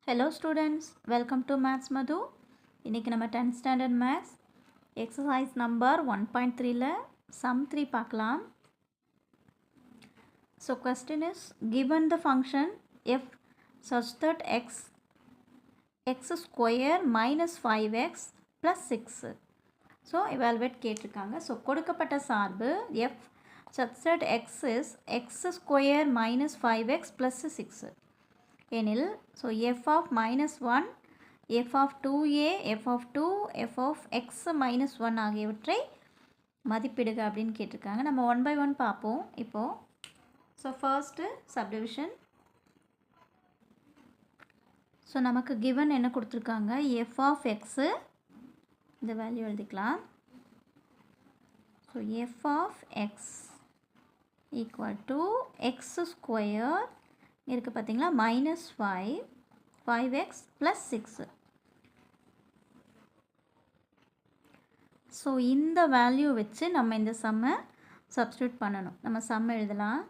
Hello students, welcome to Maths Madhu. இன்னைக்கு நம்ம 10th standard maths exercise number 1.3ல sum 3 பார்க்கலாம். So question is given the function f such that x square minus 5x plus 6. So evaluate கேட்டிருக்காங்க. So கொடுக்கப்பட்ட சார்பு f such that x is x square minus 5x plus 6. எனில் so f of minus 1, f of 2a, f of 2, f of x minus 1 ஆகியவற்றை மதிப்பிடுக அப்படின்னு கேட்டிருக்காங்க. நம்ம one by one பார்ப்போம் இப்போது. So first subdivision. ஸோ நமக்கு கிவன் என்ன கொடுத்துருக்காங்க, f of x இந்த வேல்யூ எழுதிக்கலாம். So f of x equal to x square இருக்குது பார்த்தீங்களா, minus 5x plus 6. ஸோ இந்த வேல்யூ வச்சு நம்ம இந்த சம்மை சப்ஸ்டியூட் பண்ணணும். நம்ம சம் எழுதலாம்.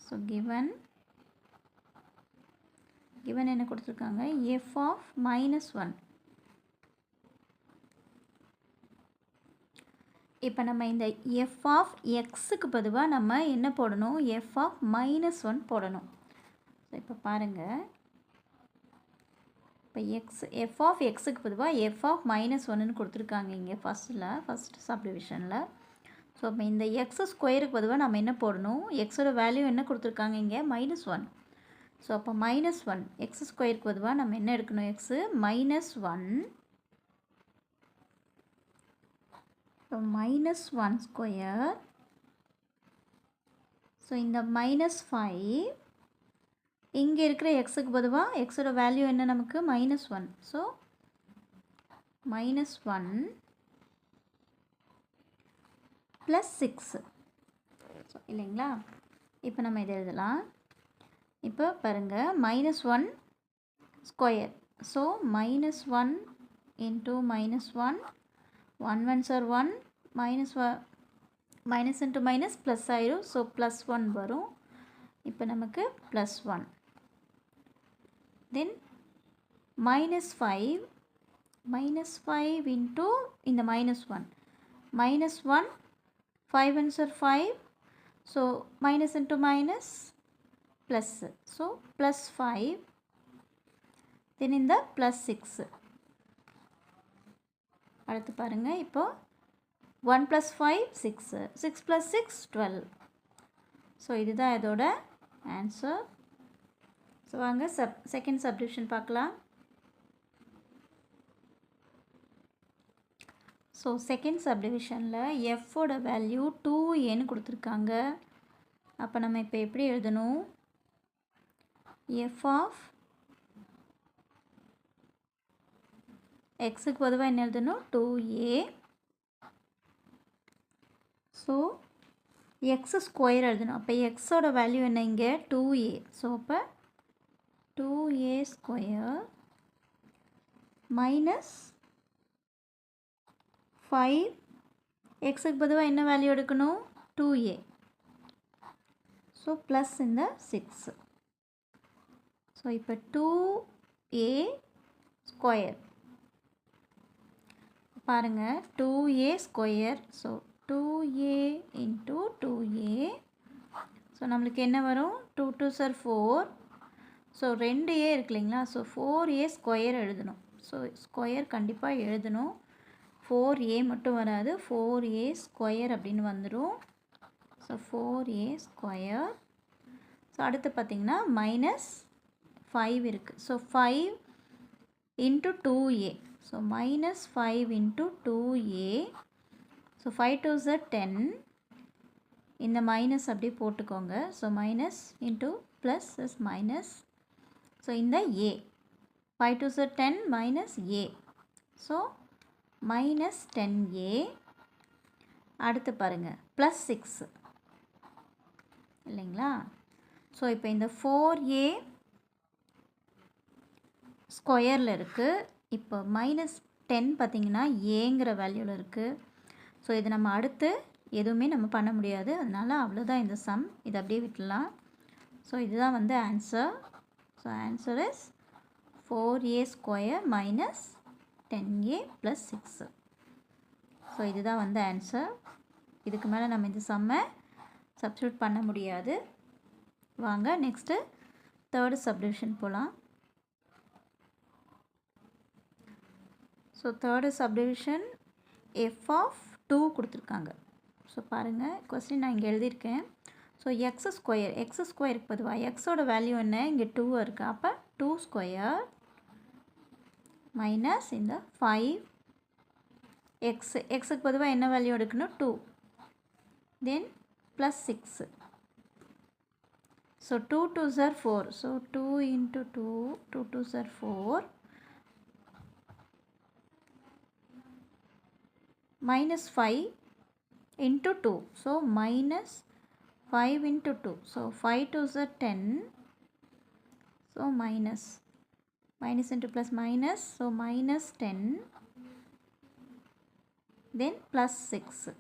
ஸோ கிவன் என்ன கொடுத்துருக்காங்க, f of minus 1. இப்போ நம்ம இந்த f of xக்கு பொதுவாக நம்ம என்ன போடணும், f of minus 1 போடணும். ஸோ இப்போ பாருங்கள், இப்போ f of xக்கு பொதுவாக f of minus 1ன்னு கொடுத்துருக்காங்க இங்கே ஃபஸ்ட் சப்டிவிஷனில். ஸோ இப்போ இந்த x ஸ்கொயருக்கு பொதுவாக நம்ம என்ன போடணும், எக்ஸோட வேல்யூ என்ன கொடுத்துருக்காங்க இங்கே -1. ஸோ அப்போ -1 x ஸ்கொயருக்கு பொதுவாக நம்ம என்ன எடுக்கணும், x -1. So minus 1 square. So இந்த -5 இங்கே இருக்கிற xக்கு பொதுவாக xோட வேல்யூ என்ன நமக்கு -1. So -1 plus 6. ஸோ இல்லைங்களா, இப்போ நம்ம இதை எழுதலாம். இப்போ பாருங்கள், -1 square. So -1 into -1, 1 ones are 1, minus into minus plus ஆயிரும். ஸோ +1 வரும். இப்போ நமக்கு +1. தென் -5 into இந்த -1, -1, 5 ones are 5. So minus into minus plus. So +5. தென் இந்த +6. அடுத்து பாருங்கள், இப்போது 1 + 5 6, 6 + 6 12. ஸோ இதுதான் இதோட ஆன்சர். ஸோ வாங்க செகண்ட் சப்டிவிஷன் பார்க்கலாம். ஸோ செகண்ட் சப்டிவிஷனில் எஃப்போட வேல்யூ 2aன்னு கொடுத்துருக்காங்க. அப்போ நம்ம இப்போ எப்படி எழுதணும், f of xக்கு பொதுவாக என்ன எழுதணும், 2a. ஸோ x ஸ்கொயர் எழுதணும். அப்போ எக்ஸோட வேல்யூ என்ன இங்கே 2a. ஸோ அப்போ 2a ஸ்கொயர் மைனஸ் 5, எக்ஸுக்கு பொதுவாக என்ன வேல்யூ எடுக்கணும், 2a. ஸோ ப்ளஸ் இந்த 6. ஸோ இப்போ 2a ஸ்கொயர் பாருங்கள், 2a square. So 2a into 2a. So நம்மளுக்கு என்ன வரும், 2 2s are 4. ஸோ 2a இருக்கு இல்லைங்களா. ஸோ 4a ஸ்கொயர் எழுதணும். ஸோ ஸ்கொயர் கண்டிப்பாக எழுதணும். 4a மட்டும் வராது, 4a ஸ்கொயர் அப்படின்னு வந்துடும். So 4a square. ஸோ அடுத்து பார்த்திங்கன்னா -5 இருக்குது. So 5 into 2a. So -5 into 2a. So 5 2s are 10. இந்த மைனஸ் அப்படியே போட்டுக்கோங்க. So minus into plus is minus. So இந்த a 5 2s are 10 minus a. So -10a. அடுத்து பாருங்கள், +6 இல்லைங்களா. ஸோ இப்போ இந்த 4a ஸ்கொயரில் இருக்குது. இப்போ -10 பார்த்திங்கன்னா ஏங்கிற வேல்யூவில் இருக்குது. ஸோ இது நம்ம அடுத்து எதுவுமே நம்ம பண்ண முடியாது. அதனால் அவ்வளோதான் இந்த சம். இதை அப்படியே விட்டுடலாம். ஸோ இதுதான் வந்து answer. So answer is 4a square minus 10a plus 6. So இதுதான் வந்து ஆன்சர். இதுக்கு மேலே நம்ம இந்த சம்மை சப்ஸ்டியூட் பண்ண முடியாது. வாங்க நெக்ஸ்ட்டு தேர்டு சப்டிவிஷன் போகலாம். So third subdivision f of 2 கொடுத்துருக்காங்க. ஸோ பாருங்கள், கொஸ்டின் நான் இங்கே எழுதியிருக்கேன். ஸோ எக்ஸ் ஸ்கொயருக்கு பொதுவாக எக்ஸோட வேல்யூ என்ன, இங்கே 2 இருக்குது. அப்போ 2 ஸ்கொயர் மைனஸ் இந்த 5x, எக்ஸுக்கு பொதுவாக என்ன வேல்யூ எடுக்கணும், 2, தென் plus 6. So 2 2s are 4. So 2 into 2, 2 2s are 4. minus 5 into 2. So minus 5 into 2. So 5 2s are 10. So minus into plus minus. So minus 10. Then plus 6.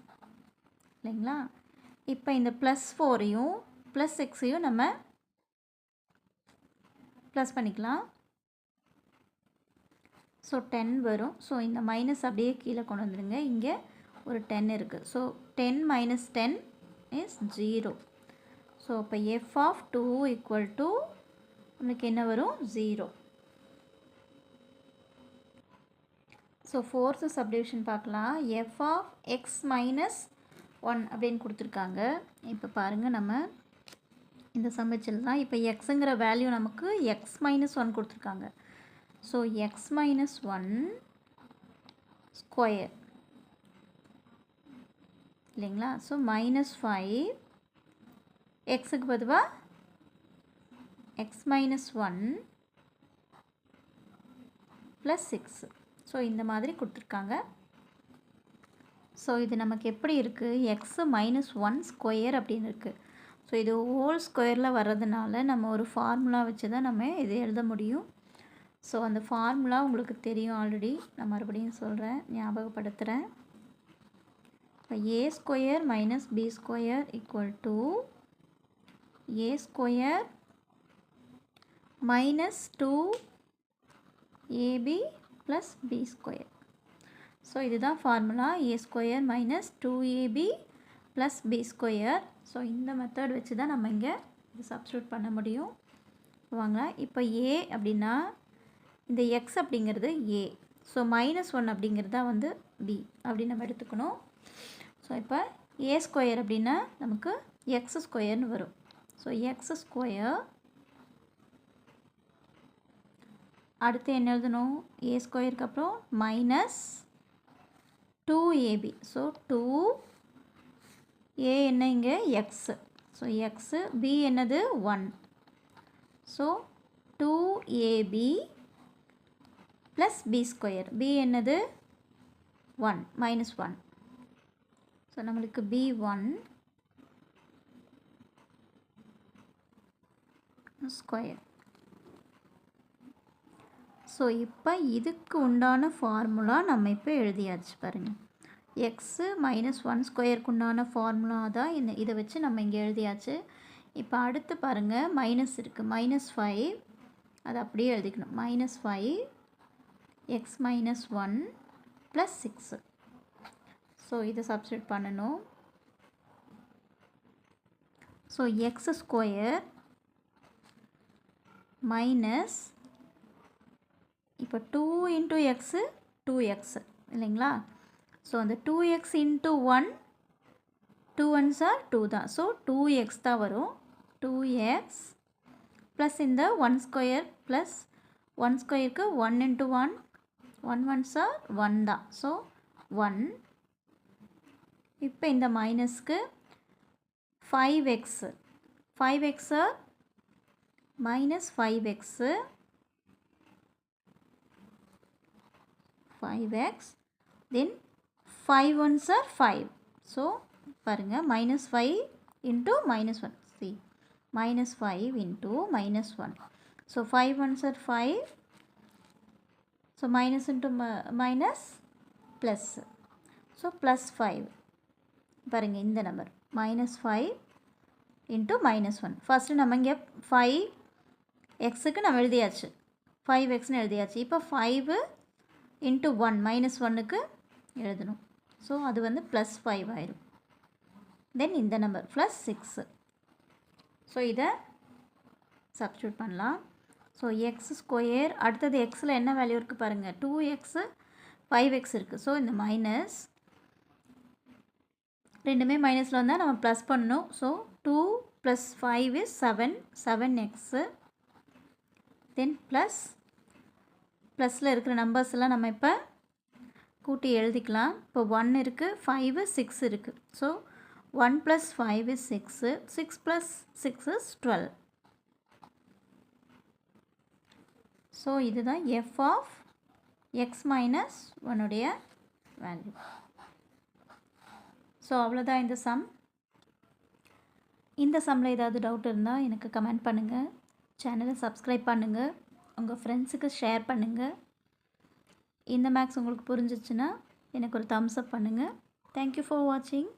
இல்லைங்களா? இப்போ இந்த plus 4யும் plus 6யும் நம்ம plus பண்ணிக்கலாம். ஸோ 10 வரும். ஸோ இந்த minus அப்படியே கீழே கொண்டு வந்துடுங்க. இங்கே ஒரு 10 இருக்குது. So 10 minus 10 is 0. ஸோ இப்போ f of 2 equal to நமக்கு என்ன வரும், 0. ஸோ ஃபோர்த்து சப்டிவிஷன் பார்க்கலாம். f of x minus 1 அப்படின்னு கொடுத்துருக்காங்க. இப்போ பாருங்கள், நம்ம இந்த சமைச்சல் தான். இப்போ எக்ஸுங்கிற வேல்யூ நமக்கு x minus 1 கொடுத்துருக்காங்க. ஸோ x minus 1 ஸ்கொயர் இல்லைங்களா? ஸோ minus 5, எக்ஸுக்கு பொதுவாக x minus 1 ப்ளஸ் 6. ஸோ இந்த மாதிரி கொடுத்துருக்காங்க. ஸோ இது நமக்கு எப்படி இருக்குது, x minus 1 ஸ்கொயர் அப்படின்னு இருக்குது. ஸோ இது ஹோல் ஸ்கொயரில் வர்றதுனால நம்ம ஒரு ஃபார்முலா வச்சு தான் நம்ம இது எழுத முடியும். ஸோ அந்த ஃபார்முலா உங்களுக்கு தெரியும் ஆல்ரெடி, நான் மறுபடியும் சொல்கிறேன், ஞாபகப்படுத்துகிறேன். இப்போ A square minus B square equal to A square minus 2ab plus B square. So இதுதான் formula, A square minus 2ab plus B square. So இந்த மெத்தட் வச்சு தான் நம்ம இங்கே இது சப்ஸ்டியூட் பண்ண முடியும். வாங்க, இப்போ ஏ அப்படின்னா இந்த எக்ஸ் அப்படிங்கிறது ஏ, ஸோ மைனஸ் 1 அப்படிங்கிறது தான் வந்து பி அப்படின்னு நம்ம எடுத்துக்கணும். ஸோ இப்போ ஏ ஸ்கொயர் அப்படின்னா நமக்கு எக்ஸ் ஸ்கொயர்னு வரும். ஸோ எக்ஸ் ஸ்கொயர், அடுத்து என்ன எழுதணும், ஏ ஸ்கொயருக்கு அப்புறம் மைனஸ் 2ab. ஸோ 2a என்ன இங்கே எக்ஸு, ஸோ எக்ஸு, பி என்னது 1. So 2ab plus B square, b என்னது 1 மைனஸ் 1. ஸோ நம்மளுக்கு b1 ஸ்கொயர். ஸோ இப்போ இதுக்கு உண்டான ஃபார்முலா நம்ம இப்போ எழுதியாச்சு பாருங்கள். எக்ஸு மைனஸ் 1 ஸ்கொயருக்கு உண்டான ஃபார்முலா தான் இதை வச்சு நம்ம இங்கே எழுதியாச்சு. இப்போ அடுத்து பாருங்கள், மைனஸ் இருக்குது, மைனஸ் 5, அது அப்படியே எழுதிக்கணும். Minus 5 X minus 1 plus 6. So இதை சப்ஸ்டியூட் பண்ணணும். ஸோ எக்ஸ் ஸ்கொயர் மைனஸ், இப்போ 2 இன்ட்டு எக்ஸு 2x இல்லைங்களா? ஸோ அந்த 2x இன்ட்டு 1, 2 1s are 2 தான். ஸோ 2x தான் வரும். 2x ப்ளஸ் இந்த 1 ஸ்கொயர் ப்ளஸ் 1 ஸ்கொயருக்கு 1 இன்ட்டு 1, 1 1s are 1 தான். ஸோ 1. இப்போ இந்த மைனஸ்க்கு 5x, 5x minus 5x, 5x, then 5 1s are 5. So பாருங்கள், minus 5 into minus 1, see minus 5 into minus 1. So 5 1s are 5. So minus into minus plus. So plus 5. பாருங்க இந்த number minus 5 into minus 1. First நம்ம இங்கே 5 எக்ஸுக்கு நம்ம எழுதியாச்சு 5xன்னு எழுதியாச்சு. இப்போ 5 இன்ட்டு 1 -1க்கு எழுதணும். ஸோ அது வந்து +5 ஆயிரும். தென் இந்த நம்பர் +6. ஸோ இதை சப்ஸ்டியூட் பண்ணலாம். ஸோ x², அடுத்தது எக்ஸில் என்ன வேல்யூ இருக்குது பாருங்கள், 2x 5x இருக்குது. ஸோ இந்த மைனஸ் ரெண்டுமே மைனஸில் வந்தால் நம்ம ப்ளஸ் பண்ணணும். So 2 + 5 is 7, 7x. தென் ப்ளஸில் இருக்கிற நம்பர்ஸ் எல்லாம் நம்ம இப்போ கூட்டி எழுதிக்கலாம். இப்போ 1 இருக்குது, 5 6 இருக்குது. So 1 + 5 is 6, 6 + 6 is 12. ஸோ இதுதான் f of x - 1 value. So அவ்வளோதான் இந்த சம். இந்த சம்மில் ஏதாவது டவுட் இருந்தால் எனக்கு கமெண்ட் பண்ணுங்கள், சேனலை சப்ஸ்கிரைப் பண்ணுங்கள், உங்கள் ஃப்ரெண்ட்ஸுக்கு ஷேர் பண்ணுங்கள். இந்த மேக்ஸ் உங்களுக்கு புரிஞ்சிச்சுன்னா எனக்கு ஒரு தம்ஸ் அப் பண்ணுங்கள். தேங்க்யூ ஃபார் வாட்சிங்.